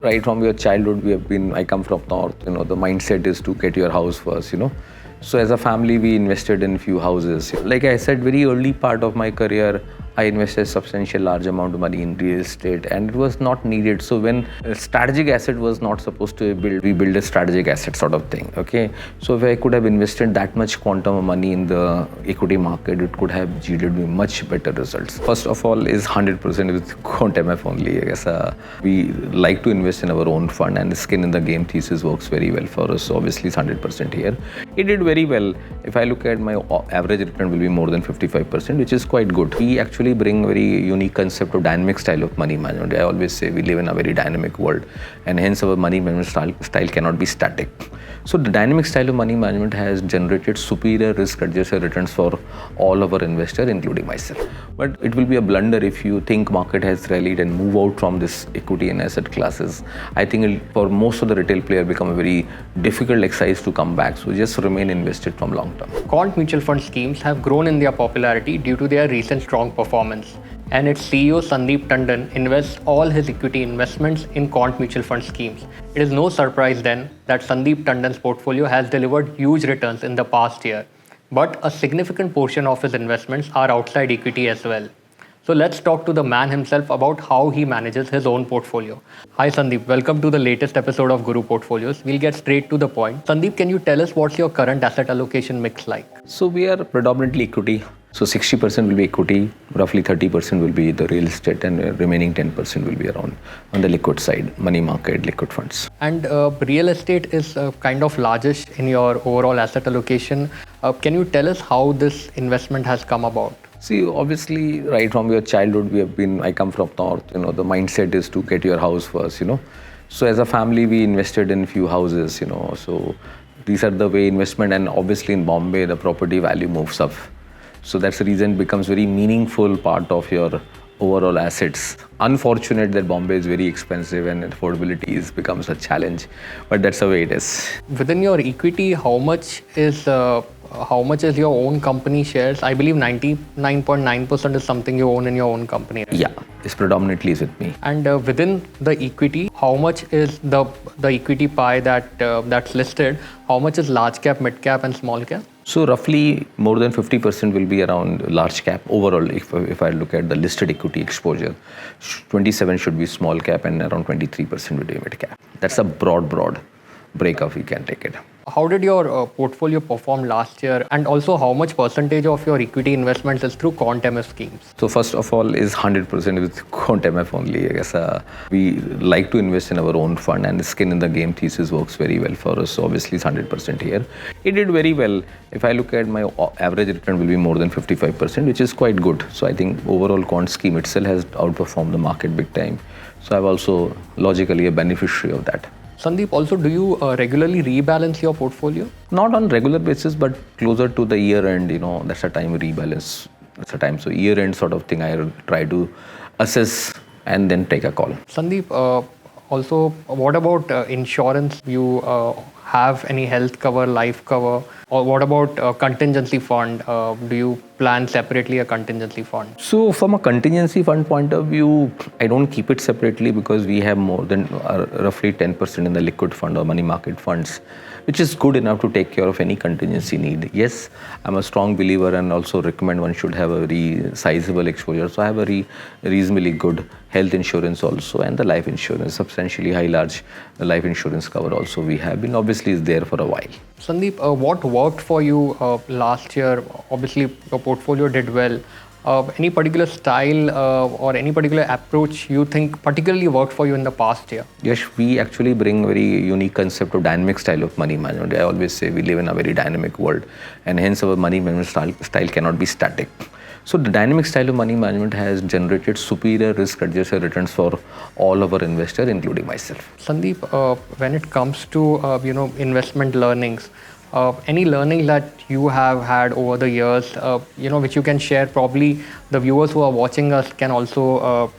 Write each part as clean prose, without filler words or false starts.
Right from your childhood, I come from North, the mindset is to get your house first. So as a family, we invested in few houses. Like I said, very early part of my career, I invested substantial large amount of money in real estate and it was not needed. So when a strategic asset was not supposed to we build a strategic asset sort of thing. Okay. So if I could have invested that much quantum of money in the equity market, it could have yielded me much better results. First of all is 100% with Quant MF only. I guess we like to invest in our own fund and the skin in the game thesis works very well for us. So obviously it's 100% here. It did very well. If I look at my average return will be more than 55%, which is quite good. We actually bring very unique concept of dynamic style of money management. I always say we live in a very dynamic world and hence our money management style cannot be static. So the dynamic style of money management has generated superior risk-adjusted returns for all of our investors, including myself. But it will be a blunder if you think market has rallied and move out from this equity and asset classes. I think for most of the retail player become a very difficult exercise to come back. So just remain invested from long term. Quant Mutual Fund schemes have grown in their popularity due to their recent strong performance. And its CEO Sandeep Tandon invests all his equity investments in Quant Mutual Fund schemes. It is no surprise then that Sandeep Tandon's portfolio has delivered huge returns in the past year. But a significant portion of his investments are outside equity as well. So let's talk to the man himself about how he manages his own portfolio. Hi Sandeep, welcome to the latest episode of Guru Portfolios. We'll get straight to the point. Sandeep, can you tell us what's your current asset allocation mix like? So we are predominantly equity. So 60% will be equity, roughly 30% will be the real estate and remaining 10% will be around on the liquid side, money market, liquid funds. And real estate is kind of largest in your overall asset allocation. Can you tell us how this investment has come about? See, obviously, right from your childhood, I come from North, the mindset is to get your house first. So as a family, we invested in few houses, so these are the way investment, and obviously in Bombay, the property value moves up. So that's the reason it becomes very meaningful part of your overall assets. Unfortunate that Bombay is very expensive and affordability becomes a challenge, but that's the way it is. Within your equity, how much is your own company shares? I believe 99.9% is something you own in your own company. Right? Yeah, it's predominantly is with me. And within the equity, how much is the equity pie that's listed? How much is large cap, mid cap, and small cap? So roughly more than 50% will be around large cap overall. If I look at the listed equity exposure, 27 should be small cap and around 23% will be mid cap. That's a broad breakup. We can take it. How did your portfolio perform last year? And also how much percentage of your equity investments is through Quant MF schemes? So first of all is 100% with Quant MF only. I guess we like to invest in our own fund and the skin in the game thesis works very well for us. So obviously it's 100% here. It did very well. If I look at my average return will be more than 55%, which is quite good. So I think overall Quant scheme itself has outperformed the market big time. So I'm also logically a beneficiary of that. Sandeep, also, do you regularly rebalance your portfolio? Not on regular basis, but closer to the year end, that's a time rebalance. That's a time. So year end sort of thing, I try to assess and then take a call. Sandeep, also, what about insurance? You have any health cover, life cover? Or what about contingency fund? Do you plan separately a contingency fund? So from a contingency fund point of view, I don't keep it separately because we have more than roughly 10% in the liquid fund or money market funds, which is good enough to take care of any contingency need. Yes, I'm a strong believer and also recommend one should have a very sizable exposure. So I have a reasonably good health insurance also and the life insurance, substantially high large life insurance cover also we have been obviously is there for a while. Sandeep, what worked for you last year? Obviously, your portfolio did well. Any particular style or any particular approach you think particularly worked for you in the past year? Yes, we actually bring very unique concept of dynamic style of money management. I always say we live in a very dynamic world and hence our money management style cannot be static. So the dynamic style of money management has generated superior risk-adjusted returns for all of our investors, including myself. Sandeep, when it comes to investment learnings, any learning that you have had over the years, which you can share, probably the viewers who are watching us can also,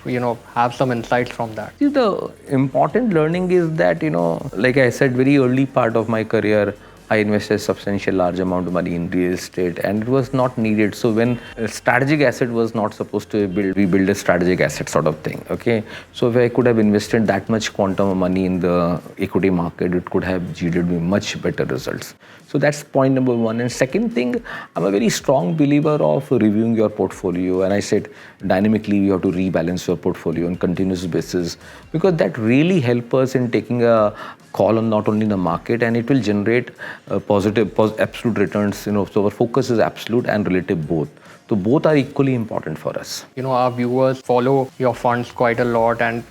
have some insights from that. See, the important learning is that, like I said, very early part of my career, I invested substantial large amount of money in real estate, and it was not needed. So when a strategic asset was not supposed to build, we build a strategic asset sort of thing. Okay, so if I could have invested that much quantum of money in the equity market, it could have yielded me much better results. So that's point number one. And second thing, I'm a very strong believer of reviewing your portfolio. And I said dynamically you have to rebalance your portfolio on continuous basis, because that really helps us in taking a call on not only the market, and it will generate absolute returns. So our focus is absolute and relative both. So both are equally important for us. Our viewers follow your funds quite a lot, and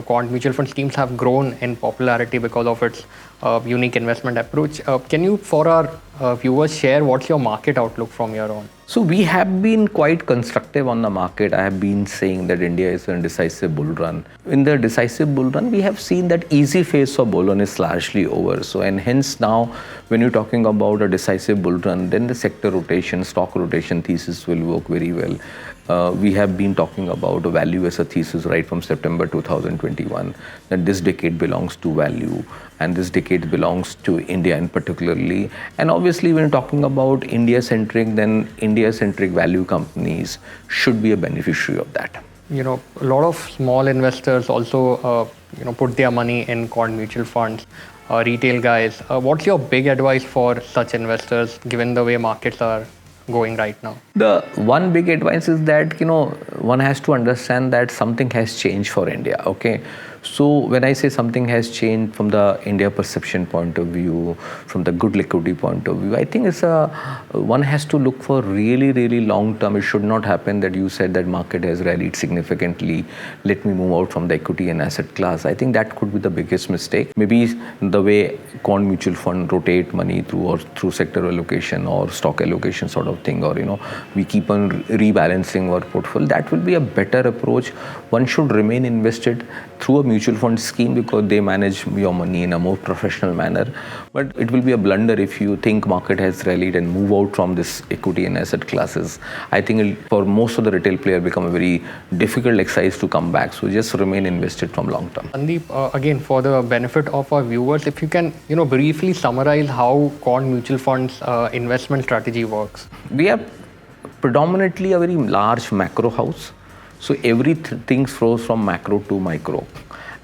Quant Mutual Fund schemes have grown in popularity because of its unique investment approach. Can you, for our viewers, share what's your market outlook from here on? So we have been quite constructive on the market. I have been saying that India is in a decisive bull run. In the decisive bull run, we have seen that easy phase for bull run is largely over. So, and hence now, when you're talking about a decisive bull run, then the sector rotation, stock rotation thesis will work very well. We have been talking about value as a thesis right from September 2021, that this decade belongs to value and this decade belongs to India in particularly. And obviously when you're talking about India-centric, then India-centric value companies should be a beneficiary of that. A lot of small investors also, put their money in Quant Mutual Funds, retail guys. What's your big advice for such investors given the way markets are going right now? The one big advice is that, one has to understand that something has changed for India, okay? So when I say something has changed from the India perception point of view, from the good liquidity point of view, I think one has to look for really, really long term. It should not happen that you said that market has rallied significantly, let me move out from the equity and asset class. I think that could be the biggest mistake. Maybe the way Quant Mutual Fund rotate money through sector allocation or stock allocation sort of thing, or we keep on rebalancing our portfolio, that will be a better approach. One should remain invested through a mutual fund scheme because they manage your money in a more professional manner. But it will be a blunder if you think market has rallied and move out from this equity and asset classes. I think for most of the retail players become a very difficult exercise to come back. So just remain invested from long term. Sandeep, again, for the benefit of our viewers, if you can, briefly summarize how Quant Mutual Fund's investment strategy works. We are predominantly a very large macro house. So everything flows from macro to micro.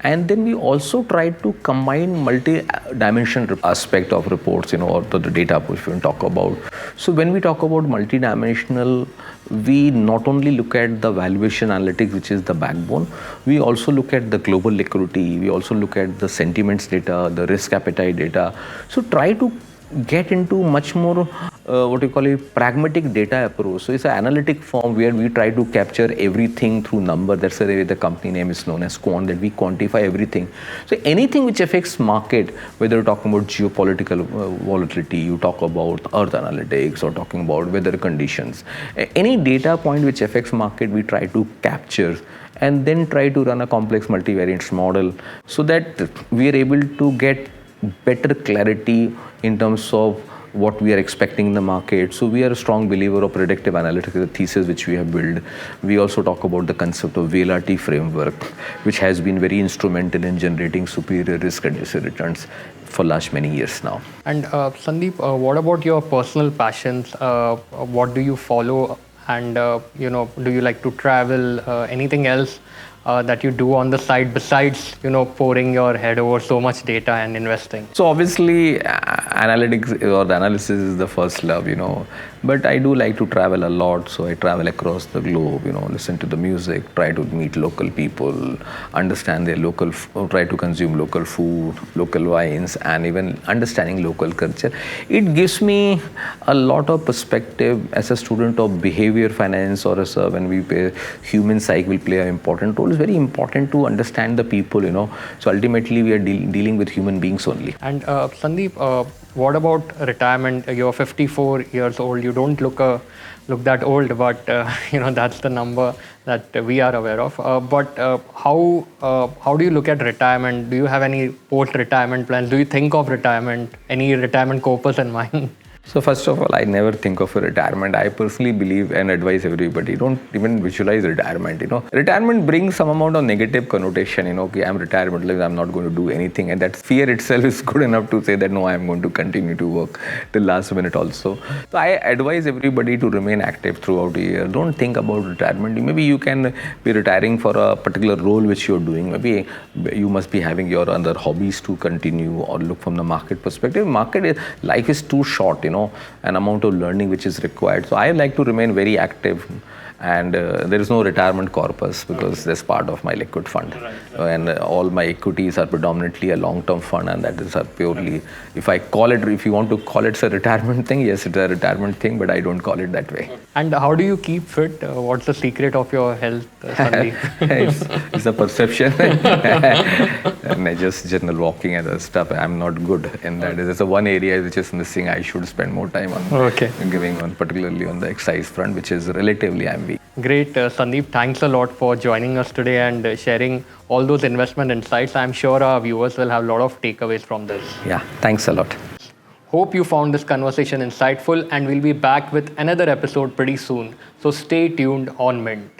And then we also try to combine multi-dimensional aspect of reports, or the data which we talk about. So when we talk about multi-dimensional, we not only look at the valuation analytics, which is the backbone, we also look at the global liquidity, we also look at the sentiments data, the risk appetite data. So try to get into much more pragmatic data approach. So it's an analytic form where we try to capture everything through number. That's the way the company name is known as Quant, that we quantify everything. So anything which affects market, whether you're talking about geopolitical volatility, you talk about earth analytics, or talking about weather conditions, any data point which affects market, we try to capture and then try to run a complex multivariate model so that we are able to get better clarity in terms of what we are expecting in the market. So we are a strong believer of predictive analytics, the thesis which we have built. We also talk about the concept of VLRT framework, which has been very instrumental in generating superior risk-adjusted returns for last many years now. And Sandeep, what about your personal passions? What do you follow? And do you like to travel? Anything else that you do on the side besides pouring your head over so much data and investing? So obviously analytics or the analysis is the first love, but I do like to travel a lot. So I travel across the globe, listen to the music, try to meet local people, understand their try to consume local food, local wines, and even understanding local culture. It gives me a lot of perspective as a student of behavior finance, or as when we pay human psyche will play an important role. It's very important to understand the people, So ultimately we are dealing with human beings only. And Sandeep, what about retirement? You're 54 years old. You don't look that old, but that's the number that we are aware of. But how do you look at retirement? Do you have any post-retirement plans? Do you think of retirement? Any retirement corpus in mind? So first of all, I never think of a retirement. I personally believe and advise everybody, don't even visualize retirement. Retirement brings some amount of negative connotation. Okay, I'm retired, but like, I'm not going to do anything, and that fear itself is good enough to say that no, I'm going to continue to work till last minute also. So I advise everybody to remain active throughout the year. Don't think about retirement. Maybe you can be retiring for a particular role which you're doing. Maybe you must be having your other hobbies to continue, or look from the market perspective. Life is too short. An amount of learning which is required. So I like to remain very active, and there is no retirement corpus because that's part of my liquid fund. And all my equities are predominantly a long-term fund, and that is a purely, if you want to call it a retirement thing, yes, it's a retirement thing, but I don't call it that way. And how do you keep fit? What's the secret of your health, Sandeep? It's a perception. And I just general walking and other stuff. I'm not good in that. There's a one area which is missing. I should spend more time on giving on, particularly on the exercise front, which is relatively I'm weak. Great, Sandeep. Thanks a lot for joining us today and sharing all those investment insights. I'm sure our viewers will have a lot of takeaways from this. Yeah, thanks a lot. Hope you found this conversation insightful, and we'll be back with another episode pretty soon. So stay tuned on Mint.